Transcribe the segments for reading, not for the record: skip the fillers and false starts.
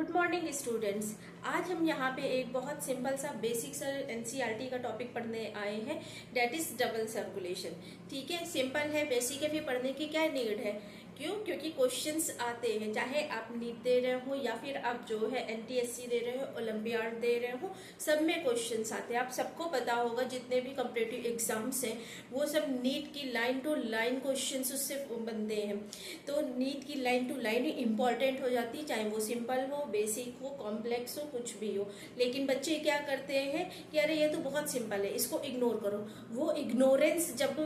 Good morning students. आज हम यहाँ पे एक बहुत सिंपल सा बेसिक सा एनसीईआरटी का टॉपिक पढ़ने आए हैं, डेट इज डबल सर्कुलेशन। ठीक है, सिंपल है, बेसिक है, फिर पढ़ने की क्या नीड है। क्यों? क्योंकि क्वेश्चंस आते हैं, चाहे आप नीट दे रहे हो या फिर आप जो है एनटीएससी दे रहे हो, ओलंपियाड दे रहे हो, सब में क्वेश्चंस आते हैं। आप सबको पता होगा, जितने भी कॉम्पिटिटिव एग्जाम्स हैं वो सब नीट की लाइन टू लाइन क्वेश्चंस उससे बनते हैं। तो नीट की लाइन टू लाइन इंपॉर्टेंट हो जाती है, चाहे वो सिंपल हो, बेसिक हो, कॉम्प्लेक्स हो, कुछ भी हो। लेकिन बच्चे क्या करते हैं कि अरे ये तो बहुत सिंपल है, इसको इग्नोर करो। वो इग्नोरेंस जब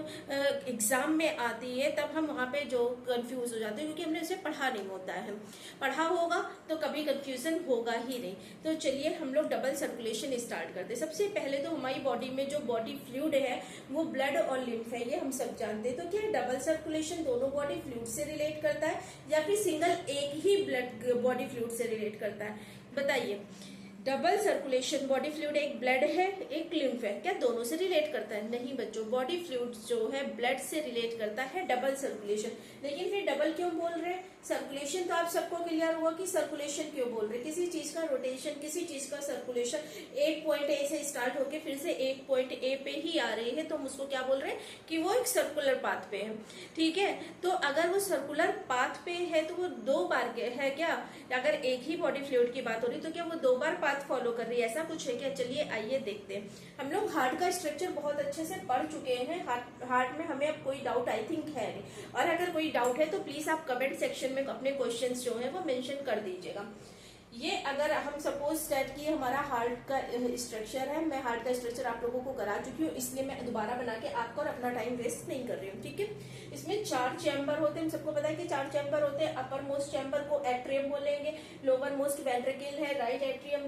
एग्जाम में आती है तब हम वहां पे जो कंफ्यूज हो जाते हैं, क्योंकि हमने उसे पढ़ा नहीं होता है। पढ़ा होगा तो कभी कंफ्यूजन होगा ही नहीं। तो चलिए हम लोग डबल सर्कुलेशन स्टार्ट करते हैं। सबसे पहले तो हमारी बॉडी में जो बॉडी फ्लूइड है वो ब्लड और लिम्फ है, ये हम सब जानते हैं। तो क्या डबल सर्कुलेशन दोनों बॉडी फ्लूइड से रिलेट करता है या फिर सिंगल एक ही ब्लड बॉडी फ्लूइड से रिलेट करता है? बताइए। डबल सर्कुलेशन, बॉडी फ्लूइड एक ब्लड है एक लिम्फ है, क्या दोनों से रिलेट करता है? नहीं बच्चों, बॉडी फ्लूइड जो है ब्लड से रिलेट करता है डबल सर्कुलेशन। लेकिन फिर डबल क्यों बोल रहे हैं? सर्कुलेशन तो आप सबको क्लियर हुआ कि सर्कुलेशन क्यों बोल रहे हैं। किसी चीज का रोटेशन, किसी चीज का सर्कुलेशन एक पॉइंट ए से स्टार्ट होके फिर से एक पॉइंट ए पे ही आ रही है, तो हम उसको क्या बोल रहे हैं कि वो एक सर्कुलर पाथ पे है। ठीक है, तो अगर वो सर्कुलर पाथ पे है तो वो दो बार है क्या? अगर एक ही बॉडी फ्लूइड की बात हो रही तो क्या वो दो बार फॉलो कर रही है, ऐसा कुछ है क्या? चलिए आइए देखते हैं। हम लोग हार्ट का स्ट्रक्चर बहुत अच्छे से पढ़ चुके हैं। हार्ट में हमें अब कोई डाउट आई थिंक है नहीं, और अगर कोई डाउट है तो प्लीज आप कमेंट सेक्शन में अपने क्वेश्चंस जो है वो मेंशन कर दीजिएगा। ये अगर हम सपोज सेट कि हमारा हार्ट का स्ट्रक्चर है, मैं हार्ट का स्ट्रक्चर आप लोगों को करा चुकी हूँ, इसलिए मैं दोबारा बना के आपको और अपना टाइम वेस्ट नहीं कर रही हूँ। ठीक है, इसमें 4 चैम्बर होते हैं, हम सबको पता है कि 4 चैम्बर होते हैं। अपर मोस्ट चैम्बर को एट्रियम बोलेंगे, लोअर मोस्ट वेंट्रिकल है, right atrium,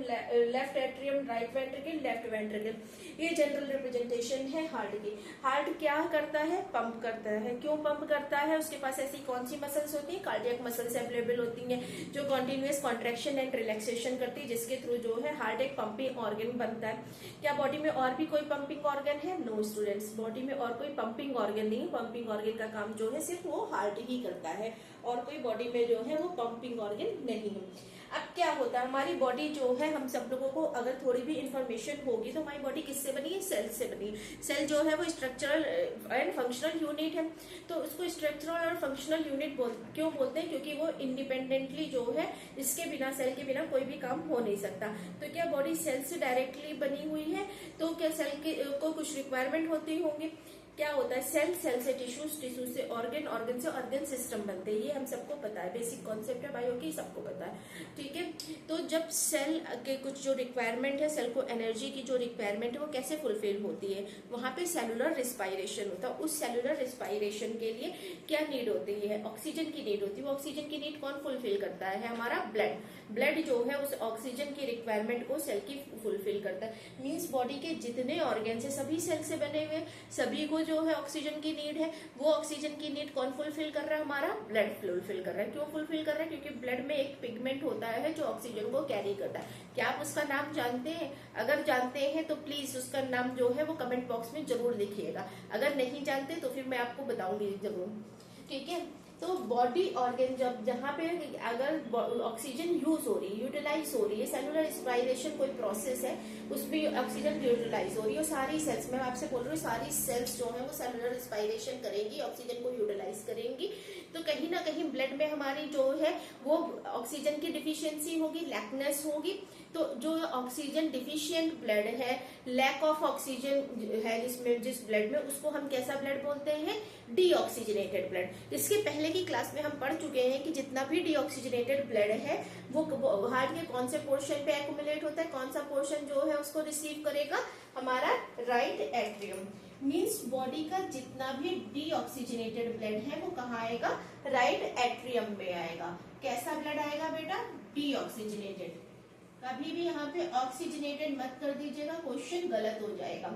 left atrium, right ventricle, left ventricle. ये जनरल रिप्रेजेंटेशन है हार्ट की। हार्ट क्या करता है? पंप करता है। क्यों पंप करता है? उसके पास ऐसी कौन सी मसल्स होती है? कार्डियक मसल्स अवेलेबल होती है जो कॉन्टिन्यूअस कॉन्ट्रेक्शन एंड रिलैक्सेशन करती है, जिसके थ्रू जो है हार्ट एक पंपिंग ऑर्गन बनता है। क्या बॉडी में और भी कोई पंपिंग ऑर्गन है? नो स्टूडेंट्स, बॉडी में और कोई पंपिंग ऑर्गन नहीं है। पंपिंग ऑर्गन का काम जो है सिर्फ वो हार्ट ही करता है, और कोई बॉडी में जो है वो पंपिंग ऑर्गन नहीं है। अब क्या होता है, हमारी बॉडी जो है, हम सब लोगों को अगर थोड़ी भी इंफॉर्मेशन होगी तो हमारी बॉडी किससे बनी है? सेल से बनी है। सेल जो है वो स्ट्रक्चरल एंड फंक्शनल यूनिट है। तो उसको स्ट्रक्चरल और फंक्शनल यूनिट क्यों बोलते हैं? क्योंकि वो इंडिपेंडेंटली जो है, इसके बिना, सेल के बिना कोई भी काम हो नहीं सकता। तो क्या बॉडी सेल से डायरेक्टली बनी हुई है? तो क्या सेल को कुछ रिक्वायरमेंट होती होंगी? क्या होता है? सेल से टिश्यूज, टिश्यू से ऑर्गन, ऑर्गन से ऑर्गन सिस्टम बनते हैं। ये हम सबको पता है, बेसिक कॉन्सेप्ट है बायो की, सबको पता है। ठीक है, तो जब सेल के कुछ जो रिक्वायरमेंट है, सेल को एनर्जी की जो रिक्वायरमेंट है वो कैसे फुलफिल होती है? वहां पे सेलुलर रिस्पायरेशन होता है। उस सेलुलर रिस्पायरेशन के लिए क्या नीड होती है? ऑक्सीजन की नीड होती है। वो ऑक्सीजन की नीड कौन फुलफिल करता है? हमारा ब्लड। ब्लड जो है उस ऑक्सीजन की रिक्वायरमेंट को सेल की फुलफिल करता है। मीन्स बॉडी के जितने ऑर्गन है सभी सेल से बने हुए, सभी को जो है ऑक्सीजन की नीड है। वो ऑक्सीजन की नीड कौन फुलफिल कर रहा है? हमारा ब्लड फुलफिल कर रहा है। क्यों फुलफिल कर रहा है? क्योंकि ब्लड में एक पिगमेंट होता है जो ऑक्सीजन को कैरी करता है। क्या आप उसका नाम जानते हैं? अगर जानते हैं तो प्लीज उसका नाम जो है वो कमेंट बॉक्स में जरूर लिखिएगा। अगर नहीं जानते तो फिर मैं आपको बताऊंगी जरूर। ठीक है, तो बॉडी ऑर्गन जब जहां पे अगर ऑक्सीजन यूज हो रही है, यूटिलाइज हो रही है, सेलुलर रेस्पिरेशन कोई प्रोसेस है, उसमें ऑक्सीजन यूटिलाइज हो रही है, सारी सेल्स, मैं आपसे बोल रही हूँ सारी सेल्स जो है वो सेलुलर रेस्पिरेशन करेंगी, ऑक्सीजन को यूटिलाइज करेंगी। तो कहीं ना कहीं ब्लड में हमारी जो है वो ऑक्सीजन की डिफिशियंसी होगी, लैकनेस होगी। तो जो ऑक्सीजन डिफिशियंट ब्लड है, लैक ऑफ ऑक्सीजन है जिसमें, जिस ब्लड में, उसको हम कैसा ब्लड बोलते हैं? Deoxygenated blood. इसके पहले की क्लास में हम पढ़ चुके हैं कि जितना भी डीऑक्सीजनेटेड ब्लड है वो हार्ट के कौन से पोर्शन पे एक्युमुलेट होता है, कौन सा पोर्शन जो है उसको रिसीव करेगा? हमारा राइट एट्रियम। मीन्स बॉडी का जितना भी डीऑक्सीजनेटेड ब्लड है वो कहाँ आएगा? राइट एट्रियम में आएगा। कैसा ब्लड आएगा बेटा? डीऑक्सीजनेटेड। कभी भी यहाँ पे ऑक्सीजनेटेड मत कर दीजिएगा, क्वेश्चन गलत हो जाएगा।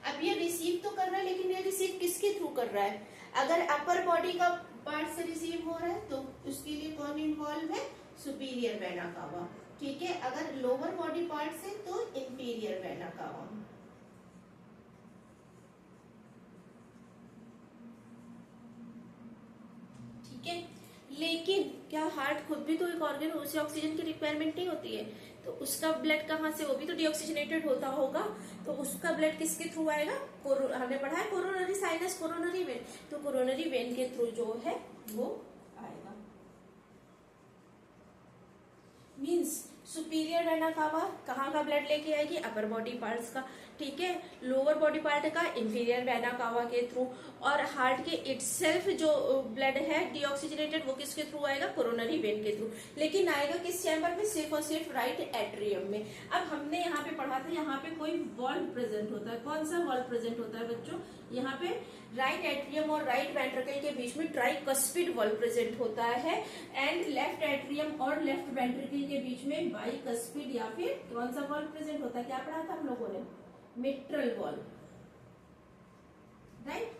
अब ये रिसीव तो कर रहा है, लेकिन ये रिसीव किसके थ्रू कर रहा है? अगर अपर बॉडी का पार्ट से रिसीव हो रहा है तो उसके लिए कौन इन्वॉल्व है? Superior vena cava. ठीक है, अगर लोअर बॉडी पार्ट से तो इंफीरियर वेना कावा। ठीक है, लेकिन क्या हार्ट खुद भी तो एक ऑर्गन, उसे ऑक्सीजन की रिक्वायरमेंट नहीं होती है, तो उसका ब्लड कहाँ से, वो भी तो डीऑक्सीजनेटेड होता होगा, तो उसका ब्लड किसके थ्रू आएगा, हमने पढ़ा है कोरोनरी साइनस, कोरोनरी वेन, तो कोरोनरी वेन के थ्रू जो है वो आएगा। मीन्स सुपीरियर वेना कावा कहाँ का ब्लड लेके आएगी, अपर बॉडी पार्ट्स का, ठीक है, लोअर बॉडी पार्ट का इंफीरियर वेना कावा के थ्रू, और हार्ट के इटसेल्फ जो ब्लड है डीऑक्सीजनेटेड वो किसके थ्रू आएगा, कोरोनरी वेन के थ्रू, लेकिन आएगा किस चैम्बर में, सिर्फ और सिर्फ राइट एट्रियम में। अब हमने यहाँ पे पढ़ा था, यहाँ पे कोई वॉल्व प्रेजेंट होता है, कौन सा वॉल्व प्रेजेंट होता है बच्चों, यहाँ पे राइट एट्रियम और राइट वेंट्रिकल के बीच में ट्राइकस्पिड वॉल्व प्रेजेंट होता है, एंड लेफ्ट एट्रियम और लेफ्ट वेंट्रिकल के बीच में बाइकस्पिड या फिर कौन सा वॉल्व प्रेजेंट होता है, क्या पढ़ा था हम लोगों ने, मिट्रल वॉल्व, राइट।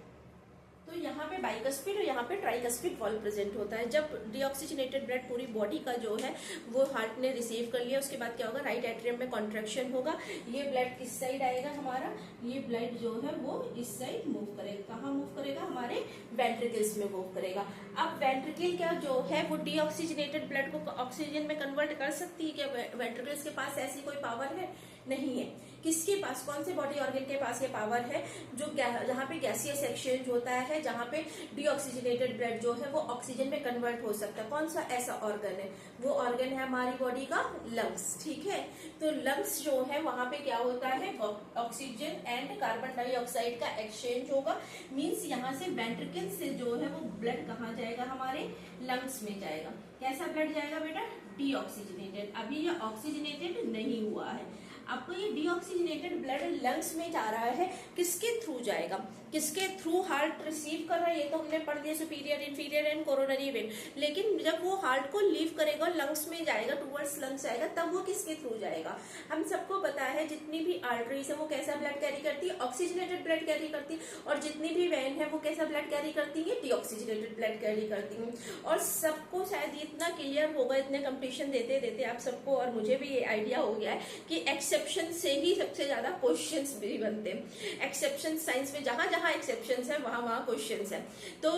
तो यहाँ पे बाइकस्पिड और यहाँ पे ट्राइकस्पिड वॉल्व प्रेजेंट होता है। जब डीऑक्सीजनेटेड ब्लड पूरी बॉडी का जो है वो हार्ट ने रिसीव कर लिया, उसके बाद क्या होगा, राइट एट्रियम में कॉन्ट्रैक्शन होगा, ये ब्लड किस साइड आएगा हमारा, ये ब्लड जो है वो इस साइड मूव करेगा, कहाँ मूव करेगा, हमारे वेंट्रिकल्स में मूव करेगा। अब वेंट्रिकल क्या जो है वो डीऑक्सीजनेटेड ब्लड को ऑक्सीजन में कन्वर्ट कर सकती है क्या, वेंट्रिकल्स के पास ऐसी कोई पावर है, नहीं है। किसके पास, कौन से बॉडी ऑर्गन के पास ये पावर है, जो जहाँ पे गैसियस एक्सचेंज होता है, जहाँ पे डीऑक्सीजनेटेड ब्लड जो है वो ऑक्सीजन में कन्वर्ट हो सकता है, कौन सा ऐसा ऑर्गन है, वो ऑर्गन है हमारी बॉडी का लंग्स, ठीक है। तो लंग्स जो है वहां पे क्या होता है, ऑक्सीजन एंड कार्बन डाइऑक्साइड का एक्सचेंज होगा, मीन्स यहाँ से वेंट्रिकल से जो है वो ब्लड कहाँ जाएगा, हमारे लंग्स में जाएगा। कैसा ब्लड जाएगा बेटा, डीऑक्सीजनेटेड, अभी ये ऑक्सीजनेटेड नहीं हुआ है, आपको ये डीऑक्सीजनेटेड ब्लड लंग्स में जा रहा है, किसके थ्रू जाएगा, किसके थ्रू हार्ट रिसीव कर रहा है, ये तो हमने पढ़ दिया, superior, inferior and coronary when, लेकिन जब वो हार्ट को लीव करेगा, लंग्स में जाएगा, टुवर्ड्स लंग्स आएगा, तब वो किसके थ्रू जाएगा। हम सबको पता है जितनी भी आर्टरीज है वो कैसा ब्लड कैरी करती है, ऑक्सीजनेटेड ब्लड कैरी करती है, और जितनी भी वेन है वो कैसा ब्लड कैरी करती है, डीऑक्सीजनेटेड ब्लड कैरी करती है। और सबको शायद इतना क्लियर होगा, इतने कंपटीशन देते देते आप सबको और मुझे भी ये आइडिया हो गया है कि एक्सेप्शन से ही सबसे ज्यादा क्वेश्चंस भी बनते हैं। एक्सेप्शन साइंस में जहां जहां एक्सेप्शंस है वहां वहां क्वेश्चंस है। तो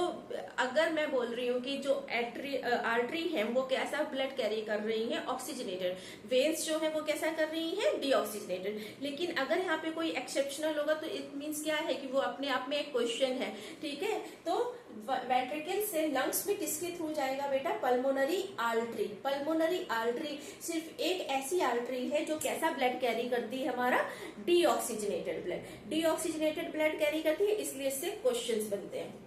अगर मैं बोल रही हूँ कि जो आर्टरी है वो कैसा ब्लड कैरी कर रही है, ऑक्सीजनेटेड, वेन्स जो है वो कैसा कर रही है, डीऑक्सीजनेटेड, लेकिन अगर यहाँ पे कोई एक्सेप्शनल होगा तो इट मीन्स क्या है कि वो अपने आप में एक क्वेश्चन है, ठीक है। तो वेंट्रिकल से लंग्स में किसके थ्रू जाएगा बेटा, पल्मोनरी आर्टरी। पल्मोनरी आर्टरी सिर्फ एक ऐसी आर्टरी है जो कैसा ब्लड कैरी करती है, हमारा deoxygenated blood, deoxygenated blood carry करती है, इसलिए इससे क्वेश्चंस बनते हैं।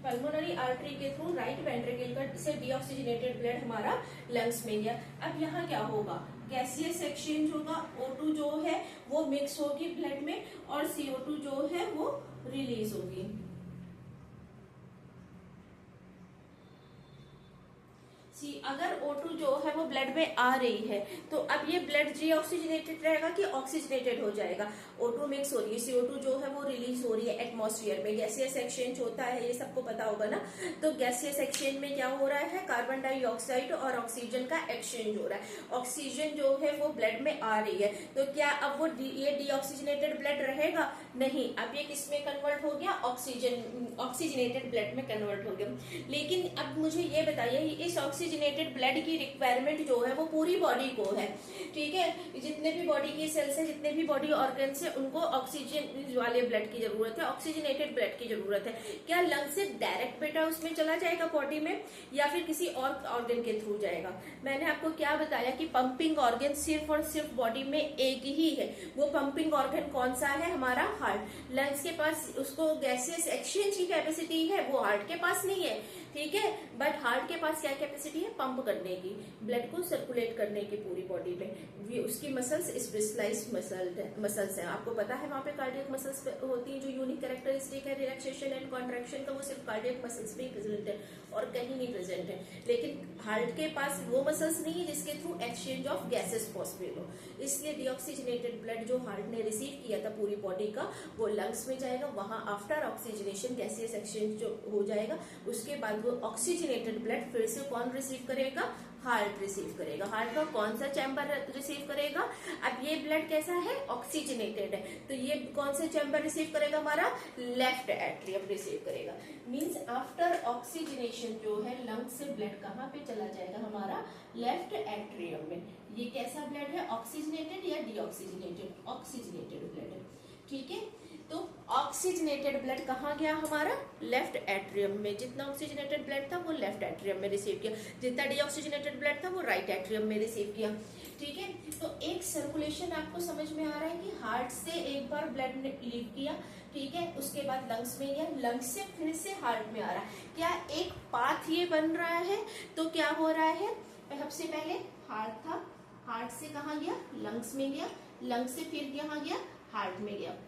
पल्मोनरी आर्टरी के थ्रू राइट वेंट्रिकल का से डीऑक्सीजनेटेड ब्लड हमारा लंग्स में गया। अब यहाँ क्या होगा, गैसियस एक्सचेंज होगा, O2 जो है वो मिक्स होगी ब्लड में और CO2 जो है वो रिलीज होगी। अगर O2 जो है वो ब्लड में आ रही है तो अब ये ब्लड डीऑक्सीजनेटेड रहेगा कि ऑक्सीजनेटेड हो जाएगा, O2 मिक्स हो रही है, CO2 जो है वो रिलीज हो रही है एटमॉस्फेयर में, गैसियस एक्सचेंज होता है, ये सबको पता होगा ना। तो गैसियस एक्सचेंज में क्या हो रहा है, कार्बन डाइऑक्साइड और ऑक्सीजन का एक्सचेंज हो रहा है, ऑक्सीजन जो है वो ब्लड में आ रही है, तो क्या अब वो ये डीऑक्सीजनेटेड ब्लड रहेगा, नहीं, अब ये किस में कन्वर्ट हो गया, ऑक्सीजनेटेड ब्लड में कन्वर्ट हो गया। लेकिन अब मुझे ये बताइए, इस ऑक्सीजनेटेड ब्लड की रिक्वायरमेंट जो है वो पूरी बॉडी को है, ठीक है, जितने भी बॉडी की सेल्स है, जितने भी बॉडी ऑर्गन्स है, उनको ऑक्सीजन वाले ब्लड की जरूरत है, ऑक्सीजनेटेड ब्लड की जरूरत है। क्या लंग से डायरेक्ट बेटा उसमें चला जाएगा बॉडी में, या फिर किसी और ऑर्गन के थ्रू जाएगा। मैंने आपको क्या बताया कि पंपिंग ऑर्गन सिर्फ और सिर्फ बॉडी में एक ही है, वो पंपिंग ऑर्गन कौन सा है, हमारा हार्ट। लंग्स के पास उसको गैसियस एक्सचेंज की कैपेसिटी है, वो हार्ट के पास नहीं है, ठीक है, बट हार्ट के पास क्या कैपेसिटी है, पंप करने की, ब्लड को सर्कुलेट करने की पूरी बॉडी में। उसकी मसल्स स्पेशलाइज्ड मसल्स हैं, आपको पता है वहां पे कार्डियक मसल्स होती हैं, जो यूनिक कैरेक्टरिस्टिक है रिलैक्सेशन एंड कॉन्ट्रैक्शन का, वो सिर्फ कार्डियक मसल्स में ही प्रेजेंट है और कहीं नहीं प्रेजेंट है। लेकिन हार्ट के पास वो मसल्स नहीं है जिसके through exchange of gases possible हो, इसलिए डीऑक्सीजनेटेड ब्लड जो हार्ट ने रिसीव किया था पूरी बॉडी का, वो लंग्स में जाएगा, वहां आफ्टर ऑक्सीजनेशन गैसियस एक्सचेंज जो हो जाएगा, उसके बाद बाद वो ऑक्सीजनेटेड ब्लड फिर से कौन रिसीव करेगा, हार्ट रिसीव करेगा। हार्ट का कौन सा चैम्बर रिसीव करेगा, अब ये ब्लड कैसा है, ऑक्सीजनेटेड है, तो ये कौन सा चैम्बर रिसीव करेगा, हमारा लेफ्ट एट्रियम रिसीव करेगा। मींस आफ्टर ऑक्सीजनेशन जो है लंग्स से ब्लड कहाँ पे चला जाएगा, हमारा लेफ्ट एट्रियम में। ये कैसा ब्लड है, ऑक्सीजनेटेड या डीऑक्सीजनेटेड, ऑक्सीजनेटेड ब्लड है, ठीक है। तो ऑक्सीजनेटेड ब्लड कहाँ गया, हमारा लेफ्ट एट्रियम में। जितना ऑक्सीजनेटेड ब्लड था वो लेफ्ट एट्रियम में रिसीव किया, जितना डीऑक्सीजनेटेड ब्लड था वो राइट एट्रियम में रिसीव किया, ठीक है। तो एक सर्कुलेशन आपको समझ में आ रहा है कि हार्ट से एक बार ब्लड ने लीव किया, ठीक है, उसके बाद लंग्स में गया, लंग्स से फिर से हार्ट में आ रहा है। क्या एक पाथ ये बन रहा है, तो क्या हो रहा है, सबसे पहले हार्ट था, हार्ट से कहाँ गया, लंग्स में गया, लंग्स से फिर कहाँ गया, हार्ट में गया।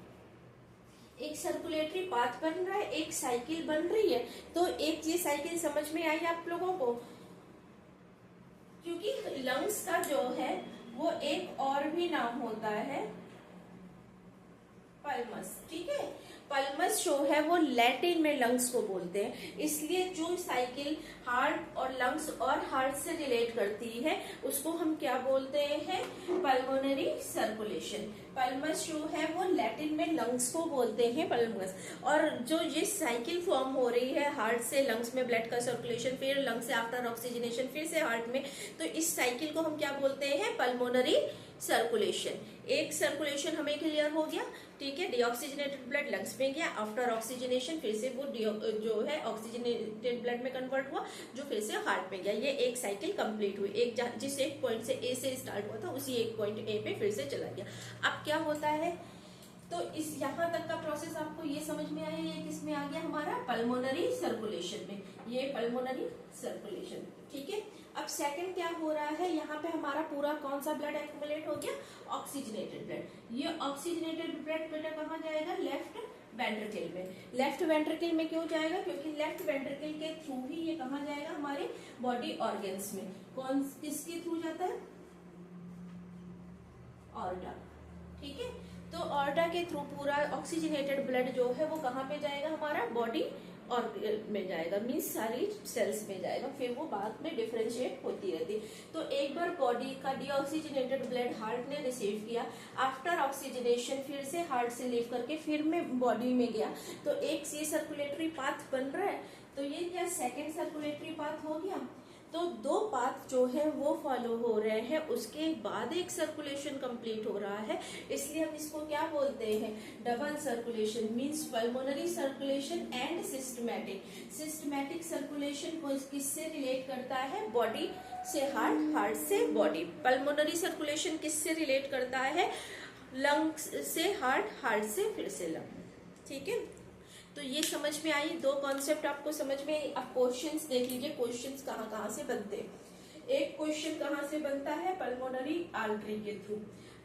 एक सर्कुलेटरी पाथ बन रहा है, एक साइकिल बन रही है। तो एक ये साइकिल समझ में आई आप लोगों को, क्योंकि लंग्स का जो है वो एक और भी नाम होता है पल्मस, ठीक है। पल्मस जो है वो लैटिन में लंग्स को बोलते हैं, इसलिए जो साइकिल हार्ट और लंग्स और हार्ट से रिलेट करती है उसको हम क्या बोलते हैं, पल्मोनरी सर्कुलेशन। पल्मस जो है वो लैटिन में लंग्स को बोलते हैं पल्मस। और जो ये साइकिल फॉर्म हो रही है हार्ट से लंग्स में ब्लड का सर्कुलेशन, फिर लंग्स से आफ्टर ऑक्सीजनेशन फिर से हार्ट में, तो इस साइकिल को हम क्या बोलते हैं, पल्मोनरी सर्कुलेशन। एक सर्कुलेशन हमें क्लियर हो गया, ठीक है। डीऑक्सीजनेटेड ब्लड लंग्स में गया, आफ्टर ऑक्सीजनेशन फिर से वो जो है ऑक्सीजनेटेड ब्लड में कन्वर्ट हुआ, जो फिर से हार्ट में गया। ये एक साइकिल कंप्लीट हुई, एक जिस एक पॉइंट से ए से स्टार्ट हुआ था उसी एक पॉइंट ए पे फिर से चला गया। अब क्या होता है, तो इस यहाँ तक का प्रोसेस आपको ये समझ में आया, ये किसमें आ गया, हमारा पल्मोनरी सर्कुलेशन में, ये पल्मोनरी सर्कुलेशन, ठीक है। अब सेकंड क्या हो रहा है, यहाँ पे हमारा पूरा कौन सा ब्लड एक्यूमुलेट हो गया, ऑक्सीजनेटेड ब्लड। ये ऑक्सीजनेटेड ब्लड बेटा कहाँ जाएगा, लेफ्ट वेंट्रिकल में। लेफ्ट वेंट्रिकल में क्यों जाएगा, क्योंकि लेफ्ट वेंट्रिकल के थ्रू ही ये कहाँ जाएगा, हमारे बॉडी ऑर्गन्स में। कौन किसके थ्रू जाता है, ऑर्डा, ठीक है। तो ऑर्डा के थ्रू पूरा ऑक्सीजनेटेड ब्लड जो है वो कहाँ पे जाएगा, हमारा बॉडी और में जाएगा, मीन्स सारी सेल्स में जाएगा, फिर वो बाद में डिफरेंशिएट होती रहती। तो एक बार बॉडी का डीऑक्सीजनेटेड ब्लड हार्ट ने रिसीव किया, आफ्टर ऑक्सीजनेशन फिर से हार्ट से लीव करके फिर में बॉडी में गया, तो एक ये सर्कुलेटरी पाथ बन रहा है। तो ये क्या सेकेंड सर्कुलेटरी पाथ हो गया। तो दो पाथ जो है वो फॉलो हो रहे हैं, उसके बाद एक सर्कुलेशन कंप्लीट हो रहा है, इसलिए हम इसको क्या बोलते हैं, double circulation. Means pulmonary circulation and systematic. Systematic circulation को किससे रिलेट करता है, बॉडी से हार्ट, हार्ट से बॉडी। पल्मोनरी सर्कुलेशन किससे रिलेट करता है, लंग्स से हार्ट, हार्ट से फिर से लंग, ठीक है। तो ये समझ में आई, दो कॉन्सेप्ट आपको समझ में। अब क्वेश्चंस देख लीजिए, क्वेश्चंस कहाँ कहाँ से बनते हैं। एक क्वेश्चन कहाँ से बनता है, पल्मोनरी आर्टरी के थ्रू।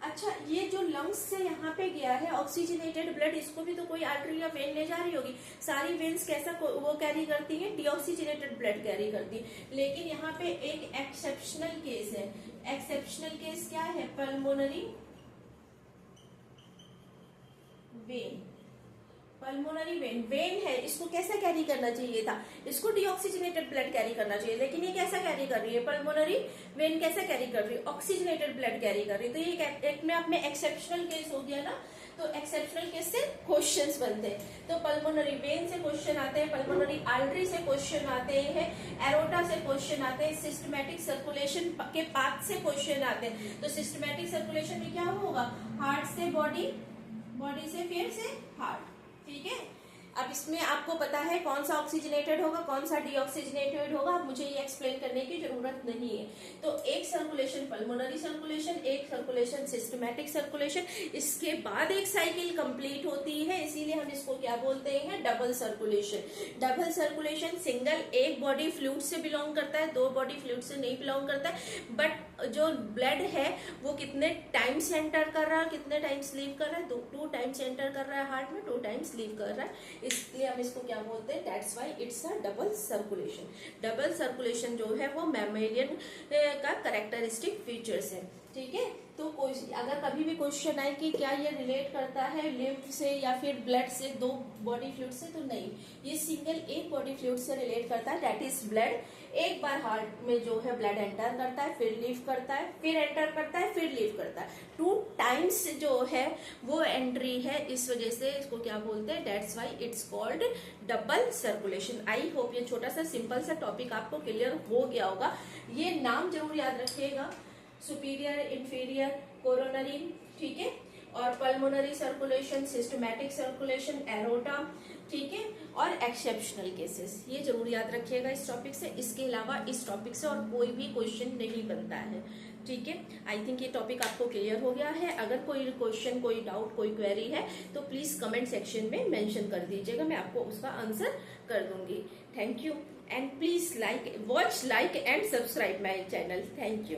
अच्छा, ये जो लंग्स से यहाँ पे गया है ऑक्सीजनेटेड ब्लड, इसको भी तो कोई आर्टरी या वेन ले जा रही होगी। सारी वेन्स कैसा वो कैरी करती है, डीऑक्सीजनेटेड ब्लड कैरी करती है। लेकिन यहाँ पे एक एक्सेप्शनल केस है। एक्सेप्शनल केस क्या है, pulmonary vein. Pulmonary vein, when है, इसको कैसा कैरी करना चाहिए था, इसको डीऑक्सीजनेटेड ब्लड कैरी करना चाहिए, लेकिन ये कैसा कैरी कर रही है, पल्मोनरी वेन कैसा कैरी कर रही है, ऑक्सीजनेटेड ब्लड कैरी कर रही है। तो ये एक में अपने एक्सेप्शनल केस हो गया ना। तो एक्सेप्शनल केस से क्वेश्चंस बनते हैं। तो पल्मोनरी वेन से क्वेश्चन आते हैं, पल्मोनरी आर्टरी से क्वेश्चन आते हैं, एरोटा से क्वेश्चन आते हैं, सिस्टमैटिक सर्कुलेशन के पाथ से क्वेश्चन आते हैं। तो सिस्टमैटिक सर्कुलेशन में क्या होगा, हार्ट से बॉडी, बॉडी से फिर से हार्ट, ठीक है। अब इसमें आपको पता है कौन सा ऑक्सीजनेटेड होगा, कौन सा डीऑक्सीजनेटेड होगा, मुझे ये एक्सप्लेन करने की जरूरत नहीं है। तो एक सर्कुलेशन पल्मोनरी सर्कुलेशन, एक सर्कुलेशन सिस्टमैटिक सर्कुलेशन, इसके बाद एक साइकिल कंप्लीट होती है, इसीलिए हम इसको क्या बोलते हैं, double circulation. Double circulation single एक बॉडी फ्लूइड से बिलोंग करता है, दो बॉडी फ्लूइड से नहीं बिलोंग करता है। बट जो ब्लड है वो कितने टाइम्स एंटर कर रहा है, कितने टाइम्स लीव कर रहा है, 2 टाइम्स एंटर कर रहा है हार्ट में, 2 टाइम्स लीव कर रहा है। इसलिए हम इसको क्या बोलते हैं, that's why it's a double circulation. Double circulation जो है वो मैमेलियन का कैरेक्टरिस्टिक फीचर्स है, ठीक है। तो कोई अगर कभी भी क्वेश्चन आए कि क्या ये रिलेट करता है लिम्फ से या फिर ब्लड से, दो बॉडी फ्लूइड से, तो नहीं, ये सिंगल एक बॉडी फ्लूइड से रिलेट करता है, दैट इज ब्लड। एक बार हार्ट में जो है ब्लड एंटर करता है, फिर लीव करता है, फिर एंटर करता है, फिर लीव करता है, 2 टाइम्स जो है वो एंट्री है, इस वजह से इसको क्या बोलते हैं, that's why it's called double circulation. I hope ये छोटा सा सिंपल सा टॉपिक आपको क्लियर हो गया होगा। ये नाम जरूर याद रखिएगा, सुपीरियर, इंफीरियर, कोरोनरी, ठीक है, और pulmonary circulation, systematic circulation, aorta, ठीक है, और एक्सेप्शनल केसेस, ये जरूर याद रखिएगा इस टॉपिक से। इसके अलावा इस टॉपिक से और कोई भी क्वेश्चन नहीं बनता है, ठीक है। आई थिंक ये टॉपिक आपको क्लियर हो गया है। अगर कोई क्वेश्चन, कोई डाउट, कोई क्वेरी है तो प्लीज कमेंट सेक्शन में मेंशन कर दीजिएगा, मैं आपको उसका आंसर कर दूंगी। Thank you and please watch, like and subscribe my channel. Thank you.